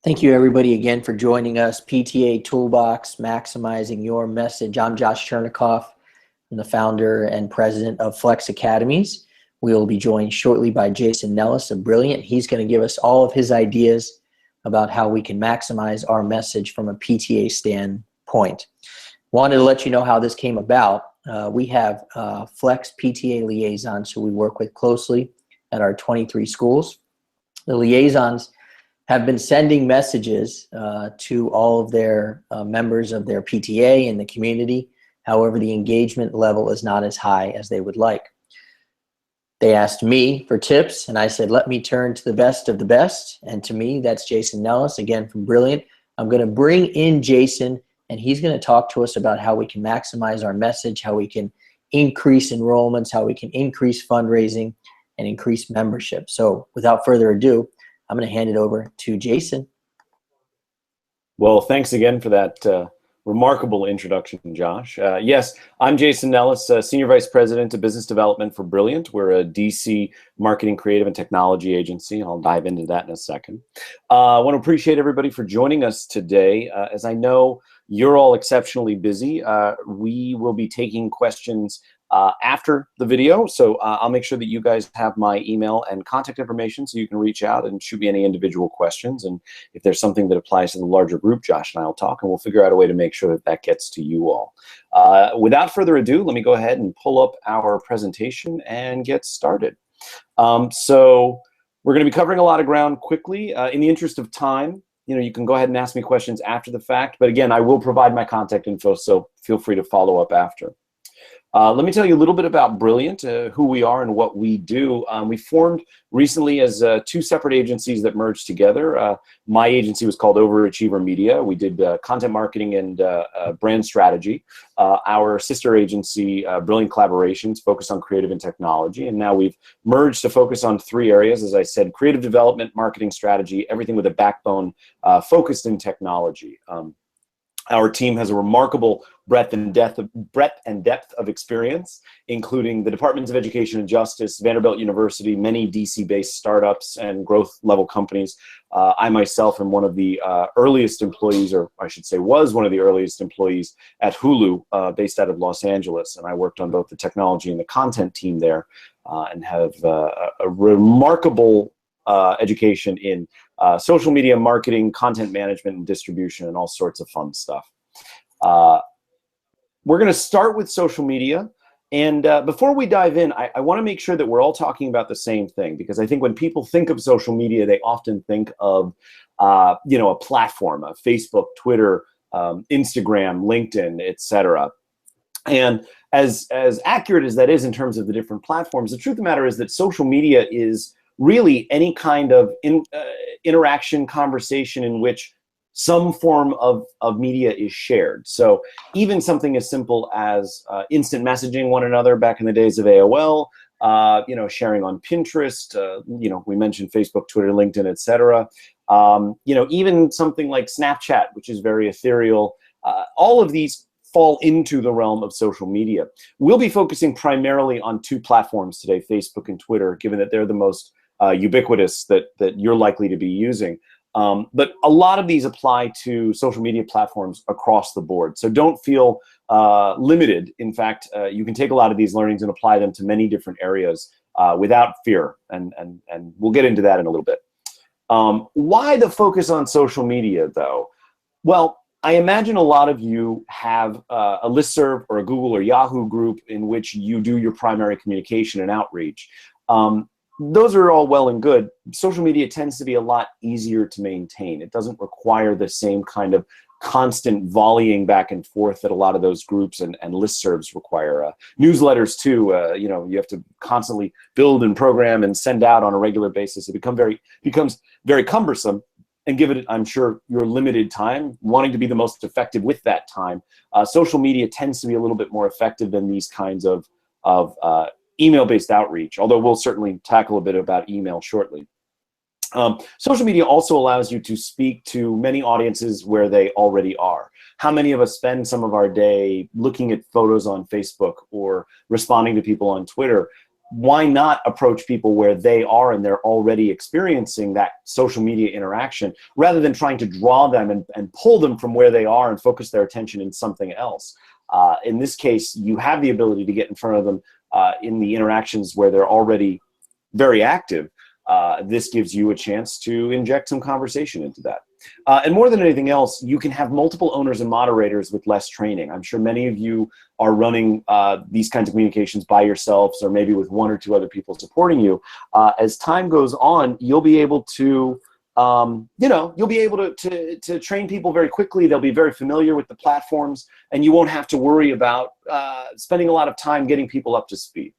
Thank you, everybody, again for joining us. PTA Toolbox, maximizing your message. I'm Josh Chernikoff. I'm the founder and president of Flex Academies. We will be joined shortly by Jason Nellis of Brllnt. He's going to give us all of his ideas about how we can maximize our message from a PTA standpoint. Wanted to let you know how this came about. We have Flex PTA liaisons who we work with closely at our 23 schools. The liaisons have been sending messages to all of their members of their PTA in the community. However, the engagement level is not as high as they would like. They asked me for tips, and I said, let me turn to the best of the best. And to me, that's Jason Nellis, again from Brllnt. I'm going to bring in Jason, and he's going to talk to us about how we can maximize our message, how we can increase enrollments, how we can increase fundraising, and increase membership. So without further ado, I'm going to hand it over to Jason. Well, thanks again for that remarkable introduction, Josh. Yes, I'm Jason Nellis, Senior Vice President of Business Development for Brllnt. We're a DC marketing, creative, and technology agency. I'll dive into that in a second. I want to appreciate everybody for joining us today. As I know you're all exceptionally busy, we will be taking questions after the video. So I'll make sure that you guys have my email and contact information so you can reach out and shoot me any individual questions. And if there's something that applies to the larger group, Josh and I will talk, and we'll figure out a way to make sure that that gets to you all. Without further ado, let me go ahead and pull up our presentation and get started. So we're going to be covering a lot of ground quickly. In the interest of time, you can go ahead and ask me questions after the fact. But again, I will provide my contact info, so feel free to follow up after. Let me tell you a little bit about Brllnt, who we are and what we do. We formed recently as two separate agencies that merged together. My agency was called Overachiever Media. We did content marketing and brand strategy. Our sister agency, Brllnt Collaborations, focused on creative and technology. And now we've merged to focus on three areas, as I said: creative development, marketing strategy, everything with a backbone focused in technology. Our team has a remarkable breadth and depth of experience, including the Departments of Education and Justice, Vanderbilt University, many DC-based startups and growth level companies. I myself am one of the earliest employees, or I should say was one of the earliest employees at Hulu, based out of Los Angeles. And I worked on both the technology and the content team there, and have a remarkable education in social media marketing, content management, and distribution, and all sorts of fun stuff. We're going to start with social media. And before we dive in, I want to make sure that we're all talking about the same thing, because I think when people think of social media, they often think of a platform, Facebook, Twitter, Instagram, LinkedIn, etc. And as accurate as that is in terms of the different platforms, the truth of the matter is that social media is really any kind of interaction, conversation in which some form of media is shared. So even something as simple as instant messaging one another back in the days of AOL, sharing on Pinterest, we mentioned Facebook, Twitter, LinkedIn, etc. Even something like Snapchat, which is very ethereal. All of these fall into the realm of social media. We'll be focusing primarily on two platforms today, Facebook and Twitter, given that they're the most ubiquitous that you're likely to be using. But a lot of these apply to social media platforms across the board. So don't feel limited. In fact, you can take a lot of these learnings and apply them to many different areas without fear. And we'll get into that in a little bit. Why the focus on social media, though? Well, I imagine a lot of you have a listserv or a Google or Yahoo group in which you do your primary communication and outreach. Those are all well and good. Social media tends to be a lot easier to maintain. It doesn't require the same kind of constant volleying back and forth that a lot of those groups and listservs require. Newsletters too, you have to constantly build and program and send out on a regular basis. It becomes very cumbersome. And given, I'm sure, your limited time, wanting to be the most effective with that time, social media tends to be a little bit more effective than these kinds of email-based outreach, although we'll certainly tackle a bit about email shortly. Social media also allows you to speak to many audiences where they already are. How many of us spend some of our day looking at photos on Facebook or responding to people on Twitter? why not approach people where they are and they're already experiencing that social media interaction, rather than trying to draw them and pull them from where they are and focus their attention in something else. In this case, you have the ability to get in front of them in the interactions where they're already very active. This gives you a chance to inject some conversation into that. And more than anything else, you can have multiple owners and moderators with less training. I'm sure many of you are running these kinds of communications by yourselves, or maybe with one or two other people supporting you. As time goes on, you'll be able to, you'll be able to train people very quickly. They'll be very familiar with the platforms, and you won't have to worry about spending a lot of time getting people up to speed.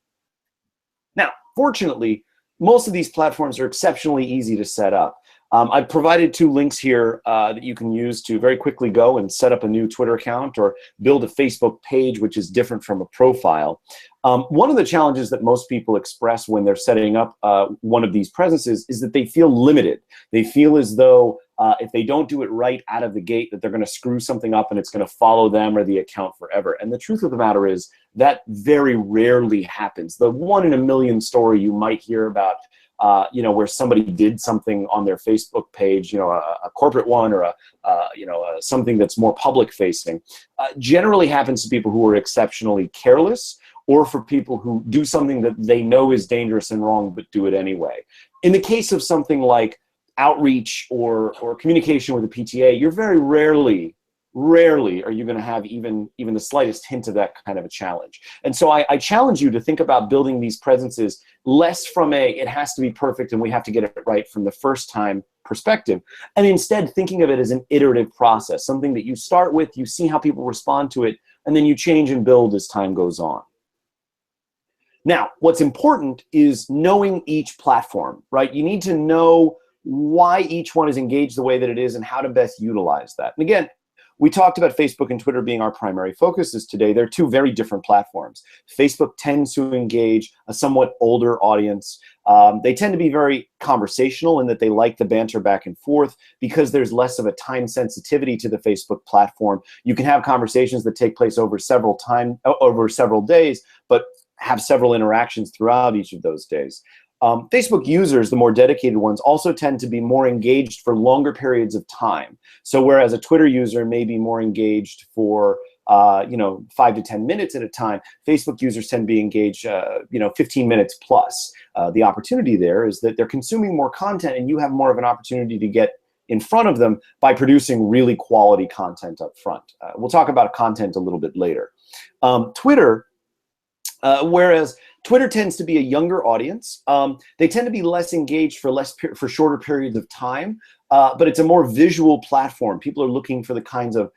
Now, fortunately, most of these platforms are exceptionally easy to set up. I've provided 2 links here that you can use to very quickly go and set up a new Twitter account or build a Facebook page, which is different from a profile. One of the challenges that most people express when they're setting up one of these presences is that they feel limited. They feel as though if they don't do it right out of the gate, that they're going to screw something up and it's going to follow them or the account forever. And the truth of the matter is that very rarely happens. The 1 in a million story you might hear about, where somebody did something on their Facebook page, a corporate one or something that's more public facing, generally happens to people who are exceptionally careless, or for people who do something that they know is dangerous and wrong but do it anyway. In the case of something like outreach or communication with a PTA, you're very rarely are you going to have even the slightest hint of that kind of a challenge. And so I challenge you to think about building these presences less from it has to be perfect and we have to get it right from the first time perspective, and instead thinking of it as an iterative process, something that you start with, you see how people respond to it, and then you change and build as time goes on. Now, what's important is knowing each platform, right? You need to know why each one is engaged the way that it is and how to best utilize that. And again, we talked about Facebook and Twitter being our primary focuses today. They're 2 very different platforms. Facebook tends to engage a somewhat older audience. They tend to be very conversational in that they like the banter back and forth because there's less of a time sensitivity to the Facebook platform. You can have conversations that take place over several days, but have several interactions throughout each of those days. Facebook users, the more dedicated ones, also tend to be more engaged for longer periods of time. So whereas a Twitter user may be more engaged for 5 to 10 minutes at a time, Facebook users tend to be engaged 15 minutes plus. The opportunity there is that they're consuming more content and you have more of an opportunity to get in front of them by producing really quality content up front. We'll talk about content a little bit later. Whereas Twitter tends to be a younger audience. They tend to be less engaged for shorter periods of time, but it's a more visual platform. People are looking for the kinds of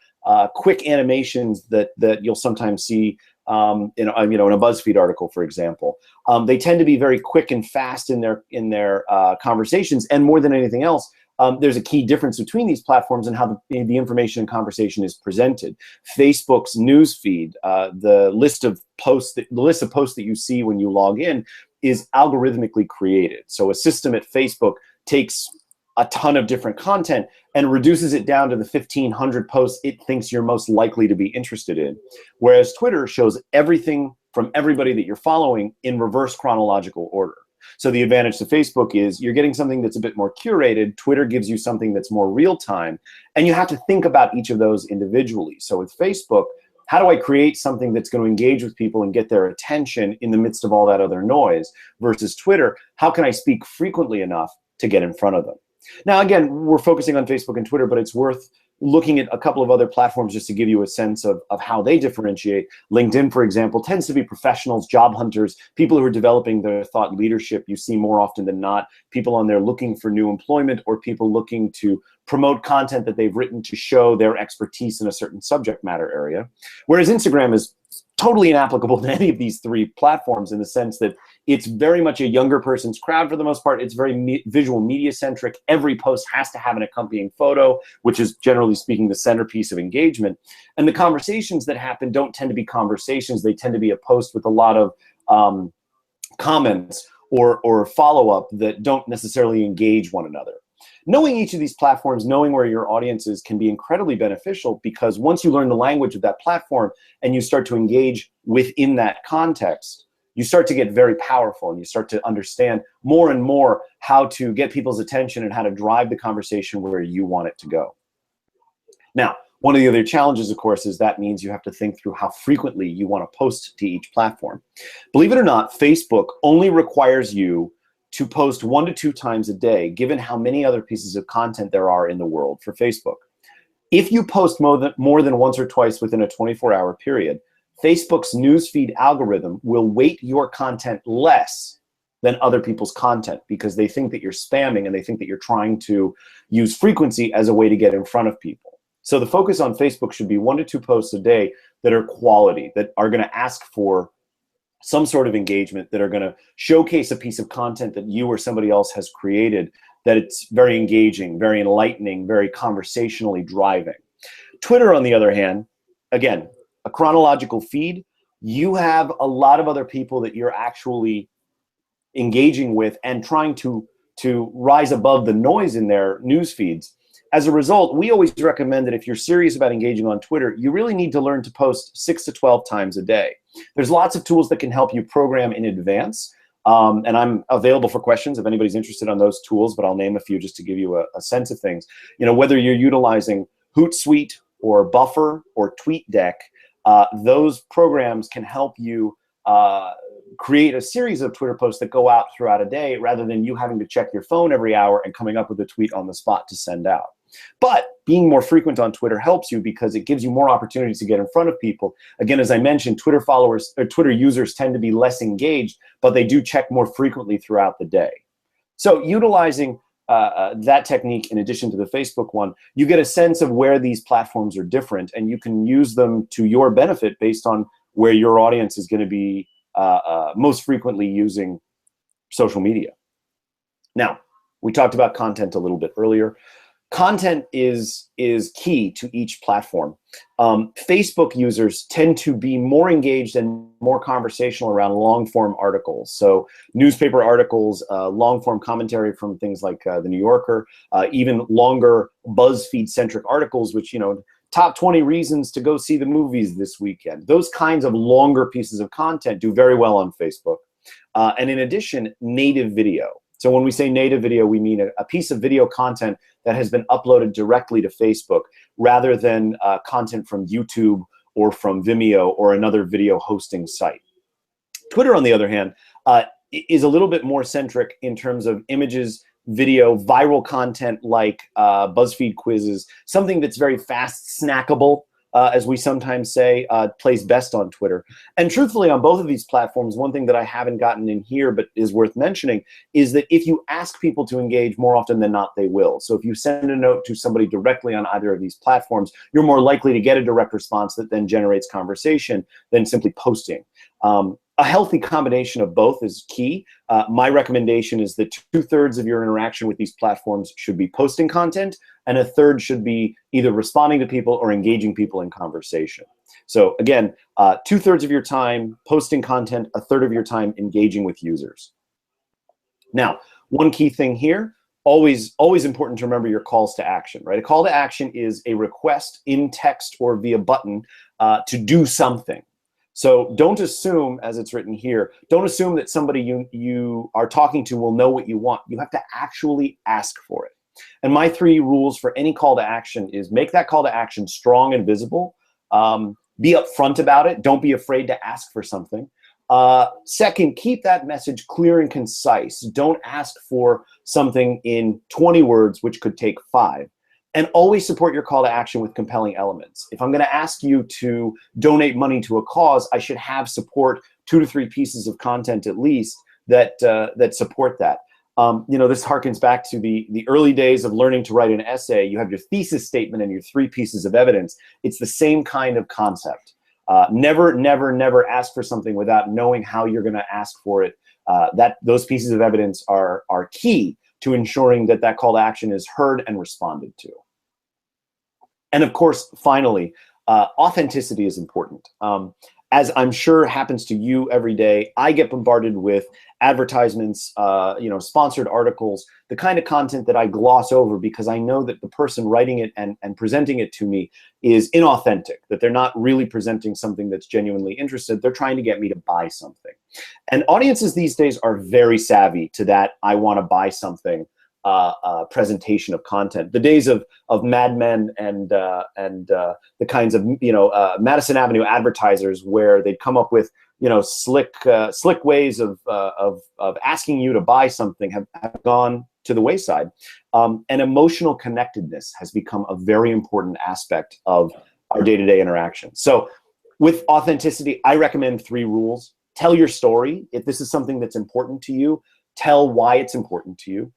quick animations that you'll sometimes see in a BuzzFeed article, for example. They tend to be very quick and fast in their conversations, and more than anything else, there's a key difference between these platforms and how the information and conversation is presented. Facebook's news feed, the list of posts that you see when you log in, is algorithmically created. So a system at Facebook takes a ton of different content and reduces it down to the 1,500 posts it thinks you're most likely to be interested in. Whereas Twitter shows everything from everybody that you're following in reverse chronological order. So the advantage to Facebook is you're getting something that's a bit more curated. Twitter gives you something that's more real time, and you have to think about each of those individually. So with Facebook, how do I create something that's going to engage with people and get their attention in the midst of all that other noise? Versus Twitter, how can I speak frequently enough to get in front of them? Now, again, we're focusing on Facebook and Twitter, but it's worth looking at a couple of other platforms just to give you a sense of how they differentiate. LinkedIn, for example, tends to be professionals, job hunters, people who are developing their thought leadership. You see more often than not people on there looking for new employment, or people looking to promote content that they've written to show their expertise in a certain subject matter area. Whereas Instagram is totally inapplicable to any of these 3 platforms in the sense that it's very much a younger person's crowd for the most part. It's very visual media centric. Every post has to have an accompanying photo, which is generally speaking the centerpiece of engagement. And the conversations that happen don't tend to be conversations. They tend to be a post with a lot of comments or follow-up that don't necessarily engage one another. Knowing each of these platforms, knowing where your audience is, can be incredibly beneficial, because once you learn the language of that platform and you start to engage within that context, you start to get very powerful, and you start to understand more and more how to get people's attention and how to drive the conversation where you want it to go. Now, one of the other challenges, of course, is that means you have to think through how frequently you want to post to each platform. Believe it or not, Facebook only requires you to post 1 to 2 times a day, given how many other pieces of content there are in the world for Facebook. If you post more than once or twice within a 24-hour period, Facebook's newsfeed algorithm will weight your content less than other people's content, because they think that you're spamming, and they think that you're trying to use frequency as a way to get in front of people. So the focus on Facebook should be 1 to 2 posts a day that are quality, that are going to ask for some sort of engagement, that are going to showcase a piece of content that you or somebody else has created, that it's very engaging, very enlightening, very conversationally driving. Twitter, on the other hand, again, a chronological feed. You have a lot of other people that you're actually engaging with and trying to rise above the noise in their news feeds. As a result, we always recommend that if you're serious about engaging on Twitter, you really need to learn to post 6 to 12 times a day. There's lots of tools that can help you program in advance, and I'm available for questions if anybody's interested on those tools, but I'll name a few just to give you a sense of things. You know, whether you're utilizing Hootsuite or Buffer or TweetDeck, those programs can help you create a series of Twitter posts that go out throughout a day, rather than you having to check your phone every hour and coming up with a tweet on the spot to send out. But being more frequent on Twitter helps you, because it gives you more opportunities to get in front of people. Again, as I mentioned, Twitter followers or Twitter users tend to be less engaged, but they do check more frequently throughout the day. So utilizing that technique in addition to the Facebook one, you get a sense of where these platforms are different, and you can use them to your benefit based on where your audience is going to be most frequently using social media. Now, we talked about content a little bit earlier. Content is key to each platform. Facebook users tend to be more engaged and more conversational around long-form articles. So newspaper articles, long-form commentary from things like The New Yorker, even longer BuzzFeed-centric articles, which, you know, top 20 reasons to go see the movies this weekend. Those kinds of longer pieces of content do very well on Facebook. And in addition, native video. So when we say native video, we mean a piece of video content that has been uploaded directly to Facebook, rather than content from YouTube or from Vimeo or another video hosting site. Twitter, on the other hand, is a little bit more centric in terms of images, video, viral content like BuzzFeed quizzes, something that's very fast, snackable, as we sometimes say, plays best on Twitter. And truthfully, on both of these platforms, one thing that I haven't gotten in here but is worth mentioning is that if you ask people to engage, more often than not, they will. So if you send a note to somebody directly on either of these platforms, you're more likely to get a direct response that then generates conversation than simply posting. A healthy combination of both is key. My recommendation is that 2/3 of your interaction with these platforms should be posting content, and 1/3 should be either responding to people or engaging people in conversation. So again, 2/3 of your time posting content, 1/3 of your time engaging with users. Now, one key thing here, always important to remember your calls to action, right? A call to action is a request in text or via button to do something. So don't assume, as it's written here, don't assume that somebody you are talking to will know what you want. You have to actually ask for it. And my 3 rules for any call to action is make that call to action strong and visible. Be upfront about it. Don't be afraid to ask for something. Second, keep that message clear and concise. Don't ask for something in 20 words, which could take 5. And always support your call to action with compelling elements. If I'm going to ask you to donate money to a cause, I should have support 2 to 3 pieces of content at least that support that. You know, this harkens back to the early days of learning to write an essay. You have your thesis statement and your 3 pieces of evidence. It's the same kind of concept. Never ask for something without knowing how you're going to ask for it. Those pieces of evidence are key to ensuring that that call to action is heard and responded to. And of course, finally, authenticity is important. as I'm sure happens to you every day, I get bombarded with advertisements, sponsored articles, the kind of content that I gloss over because I know that the person writing it and presenting it to me is inauthentic, that they're not really presenting something that's genuinely interested. They're trying to get me to buy something. And audiences these days are very savvy to that I want to buy something presentation of content. The days of Mad Men and the kinds of Madison Avenue advertisers where they'd come up with slick ways of asking you to buy something have gone to the wayside. And emotional connectedness has become a very important aspect of our day-to-day interaction. So with authenticity, I recommend 3 rules. Tell your story. If this is something that's important to you, tell why it's important to you.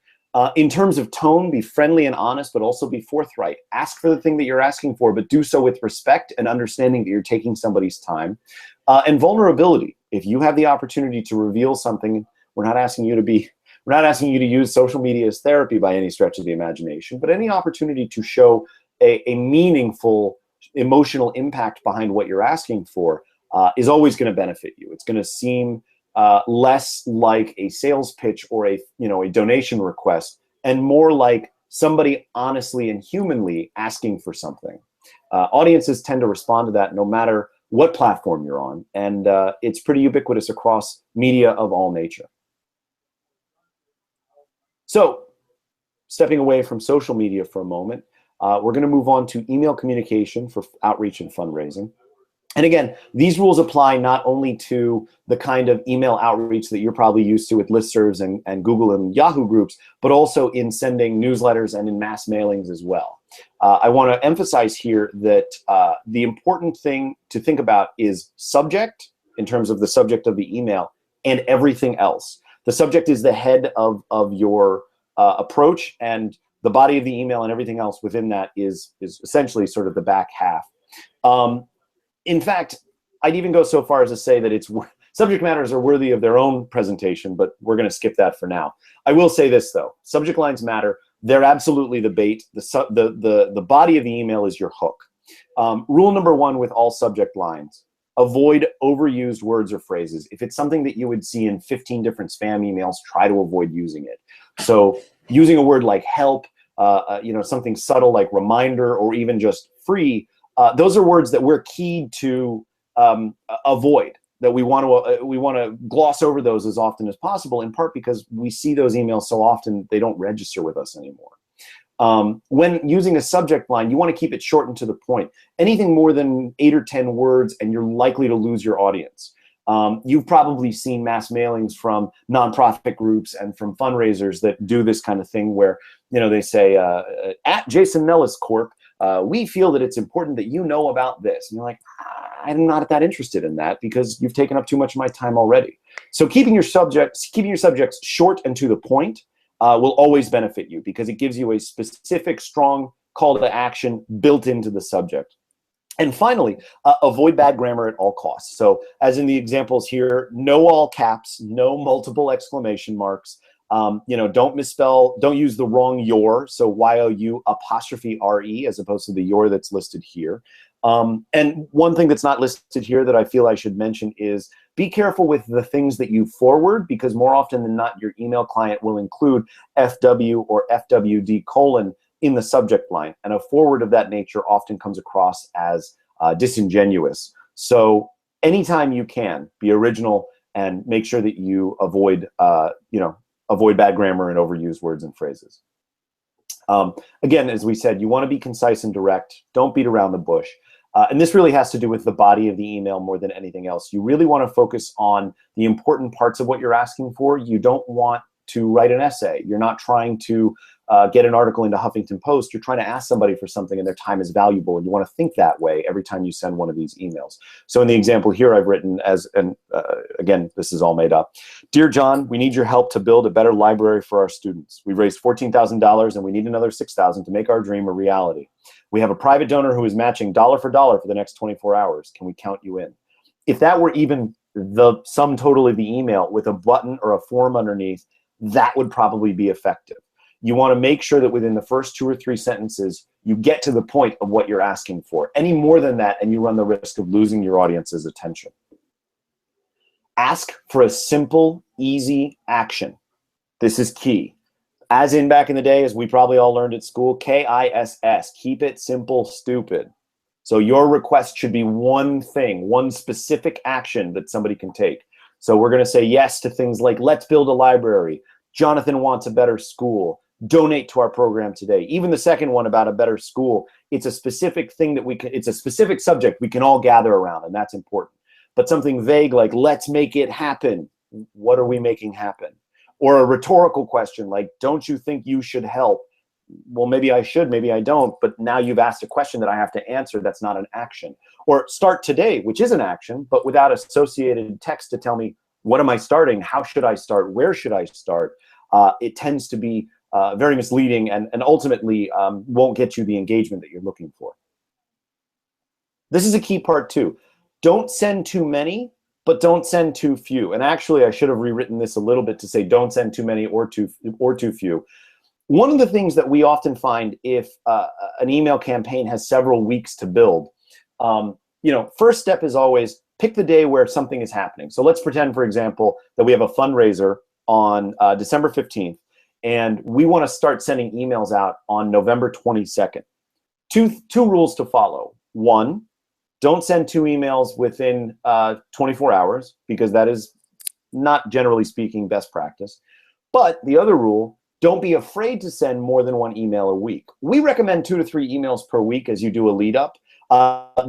In terms of tone, be friendly and honest, but also be forthright. Ask for the thing that you're asking for, but do so with respect and understanding that you're taking somebody's time. And vulnerability. If you have the opportunity to reveal something, we're not asking you to use social media as therapy by any stretch of the imagination, but any opportunity to show a meaningful emotional impact behind what you're asking for is always going to benefit you. It's going to seem less like a sales pitch or a donation request, and more like somebody honestly and humanly asking for something. Audiences tend to respond to that no matter what platform you're on, and it's pretty ubiquitous across media of all nature. So, stepping away from social media for a moment, we're going to move on to email communication for outreach and fundraising. And again, these rules apply not only to the kind of email outreach that you're probably used to with listservs and Google and Yahoo groups, but also in sending newsletters and in mass mailings as well. I want to emphasize here that the important thing to think about is subject, in terms of the subject of the email, and everything else. The subject is the head of your approach, and the body of the email and everything else within that is essentially sort of the back half. In fact, I'd even go so far as to say that subject matters are worthy of their own presentation, but we're going to skip that for now. I will say this though: subject lines matter. They're absolutely the bait. The body of the email is your hook. Rule number 1 with all subject lines: avoid overused words or phrases. If it's something that you would see in 15 different spam emails, try to avoid using it. So using a word like help, something subtle like reminder, or even just free. Those are words that we're keyed to avoid, that we want to gloss over those as often as possible, in part because we see those emails so often they don't register with us anymore. When using a subject line, you want to keep it short and to the point. Anything more than 8 or 10 words and you're likely to lose your audience. You've probably seen mass mailings from nonprofit groups and from fundraisers that do this kind of thing where they say, at Jason Nellis Corp., we feel that it's important that you know about this. And you're like, I'm not that interested in that because you've taken up too much of my time already. So keeping your subjects short and to the point will always benefit you because it gives you a specific, strong call to action built into the subject. And finally, avoid bad grammar at all costs. So as in the examples here, no all caps, no multiple exclamation marks. Don't misspell, don't use the wrong your, so Y-O-U''re as opposed to the your that's listed here. And one thing that's not listed here that I feel I should mention is be careful with the things that you forward, because more often than not, your email client will include FW or FWD : in the subject line. And a forward of that nature often comes across as disingenuous. So anytime you can, be original and make sure that you avoid bad grammar and overused words and phrases. Again, as we said, you want to be concise and direct. Don't beat around the bush. And this really has to do with the body of the email more than anything else. You really want to focus on the important parts of what you're asking for. You don't want to write an essay. You're not trying to get an article into Huffington Post. You're trying to ask somebody for something and their time is valuable, and you want to think that way every time you send one of these emails. So in the example here I've written again, this is all made up. Dear John, we need your help to build a better library for our students. We've raised $14,000 and we need another $6,000 to make our dream a reality. We have a private donor who is matching dollar for dollar for the next 24 hours. Can we count you in? If that were even the sum total of the email with a button or a form underneath, that would probably be effective. You want to make sure that within the first 2 or 3 sentences, you get to the point of what you're asking for. Any more than that, and you run the risk of losing your audience's attention. Ask for a simple, easy action. This is key. As in back in the day, as we probably all learned at school, KISS, keep it simple, stupid. So your request should be one thing, one specific action that somebody can take. So we're going to say yes to things like, let's build a library. Jonathan wants a better school. Donate to our program today. Even the second one about a better school, it's a specific thing that it's a specific subject we can all gather around, and that's important. But something vague like, let's make it happen. What are we making happen? Or a rhetorical question like, don't you think you should help? Well, maybe I should, maybe I don't, but now you've asked a question that I have to answer. That's not an action. Or start today, which is an action, but without associated text to tell me, what am I starting? How should I start? Where should I start? It tends to be very misleading and ultimately won't get you the engagement that you're looking for. This is a key part too. Don't send too many, but don't send too few. And actually, I should have rewritten this a little bit to say don't send too many or too few. One of the things that we often find if an email campaign has several weeks to build, first step is always pick the day where something is happening. So let's pretend, for example, that we have a fundraiser on December 15th, and we want to start sending emails out on November 22nd. Two rules to follow. One, don't send 2 emails within 24 hours, because that is not, generally speaking, best practice. But the other rule, don't be afraid to send more than 1 email a week. We recommend 2 to 3 emails per week as you do a lead up.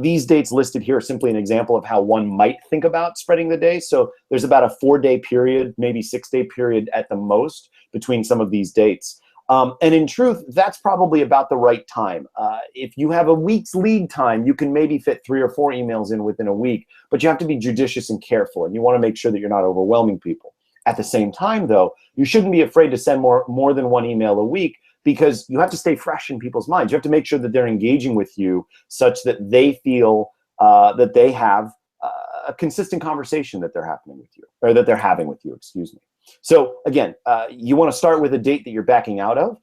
These dates listed here are simply an example of how one might think about spreading the day. So there's about a 4-day period, maybe 6-day period at the most between some of these dates. And in truth, that's probably about the right time. If you have a week's lead time, you can maybe fit 3 or 4 emails in within a week, but you have to be judicious and careful, and you want to make sure that you're not overwhelming people. At the same time, though, you shouldn't be afraid to send more than 1 email a week, because you have to stay fresh in people's minds. You have to make sure that they're engaging with you such that they feel that they have a consistent conversation that they're having with you, excuse me. So again, you want to start with a date that you're backing out of.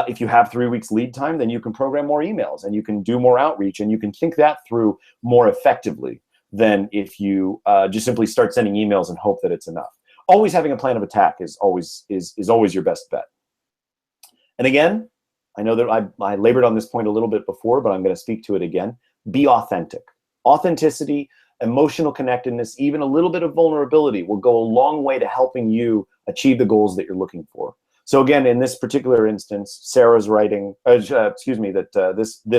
If you have 3 weeks lead time, then you can program more emails and you can do more outreach, and you can think that through more effectively than if you just simply start sending emails and hope that it's enough. Always having a plan of attack is always your best bet. And again, I know that I labored on this point a little bit before, but I'm going to speak to it again. Be authentic. Authenticity, emotional connectedness, even a little bit of vulnerability will go a long way to helping you achieve the goals that you're looking for. So again, in this particular instance, Sarah's writing, this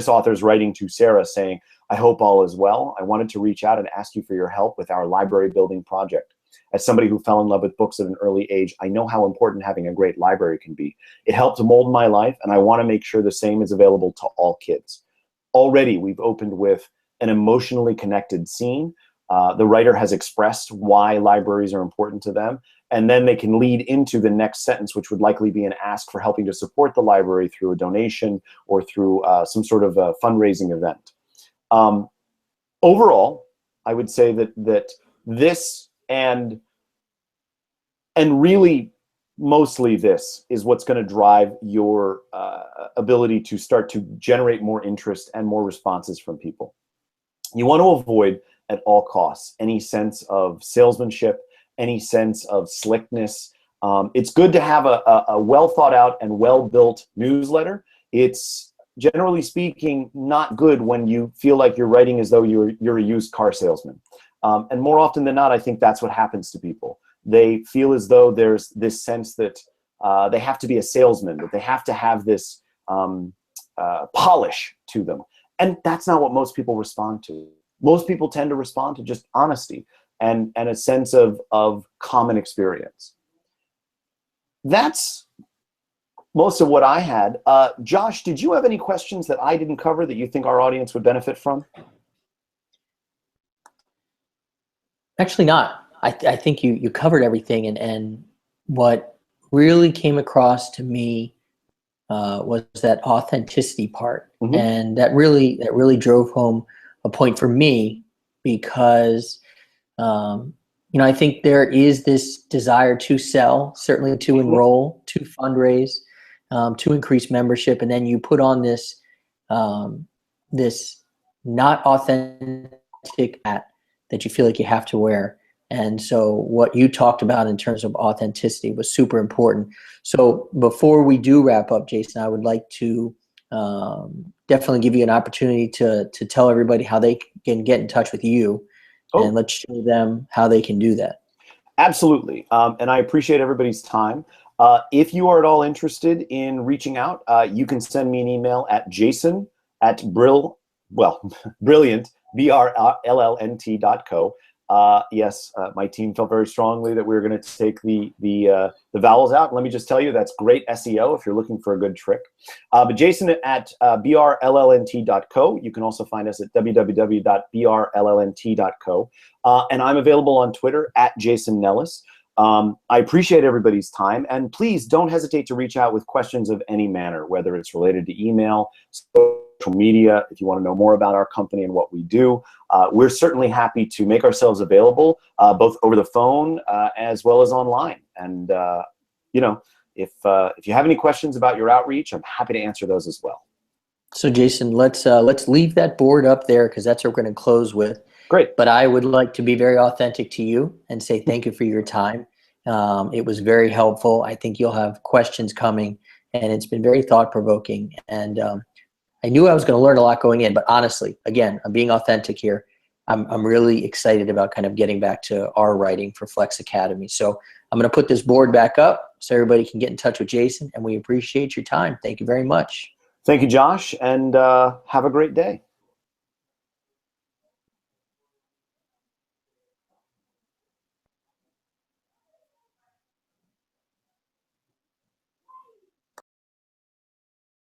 author's writing to Sarah saying, I hope all is well. I wanted to reach out and ask you for your help with our library building project. As somebody who fell in love with books at an early age, I know how important having a great library can be. It helped mold my life, and I want to make sure the same is available to all kids. Already, we've opened with an emotionally connected scene. The writer has expressed why libraries are important to them, and then they can lead into the next sentence, which would likely be an ask for helping to support the library through a donation or through some sort of a fundraising event. Overall, I would say that this and really mostly this is what's going to drive your ability to start to generate more interest and more responses from people. You want to avoid at all costs any sense of salesmanship, any sense of slickness. It's good to have a well thought out and well built newsletter. It's generally speaking not good when you feel like you're writing as though you're a used car salesman. And more often than not, I think that's what happens to people. They feel as though there's this sense that they have to be a salesman, that they have to have this polish to them. And that's not what most people respond to. Most people tend to respond to just honesty and a sense of common experience. That's most of what I had. Josh, did you have any questions that I didn't cover that you think our audience would benefit from? Actually not. I think you covered everything, and what really came across to me was that authenticity part. Mm-hmm. And that really drove home a point for me, because I think there is this desire to sell, certainly to enroll, to fundraise, to increase membership, and then you put on this this not authentic hat that you feel like you have to wear And so what you talked about in terms of authenticity was super important. So before we do wrap up, Jason, I would like to definitely give you an opportunity to tell everybody how they can get in touch with you, and let's show them how they can do that. Absolutely. And I appreciate everybody's time. If you are at all interested in reaching out, you can send me an email at jason@Brllnt, Brllnt.co. Yes, my team felt very strongly that we were going to take the vowels out. Let me just tell you, that's great SEO if you're looking for a good trick. But jason@brllnt.co. You can also find us at www.brllnt.co. And I'm available on Twitter @Jason Nellis. I appreciate everybody's time, and please don't hesitate to reach out with questions of any manner, whether it's related to email, social media, if you want to know more about our company and what we do. We're certainly happy to make ourselves available both over the phone as well as online. And you know, if you have any questions about your outreach, I'm happy to answer those as well. So Jason, let's leave that board up there, because that's what we're going to close with. Great. But I would like to be very authentic to you and say thank you for your time. It was very helpful. I think you'll have questions coming, and it's been very thought-provoking. And I knew I was going to learn a lot going in, but honestly, again, I'm being authentic here. I'm really excited about kind of getting back to our writing for Flex Academy. So I'm going to put this board back up so everybody can get in touch with Jason, and we appreciate your time. Thank you very much. Thank you, Josh, and have a great day.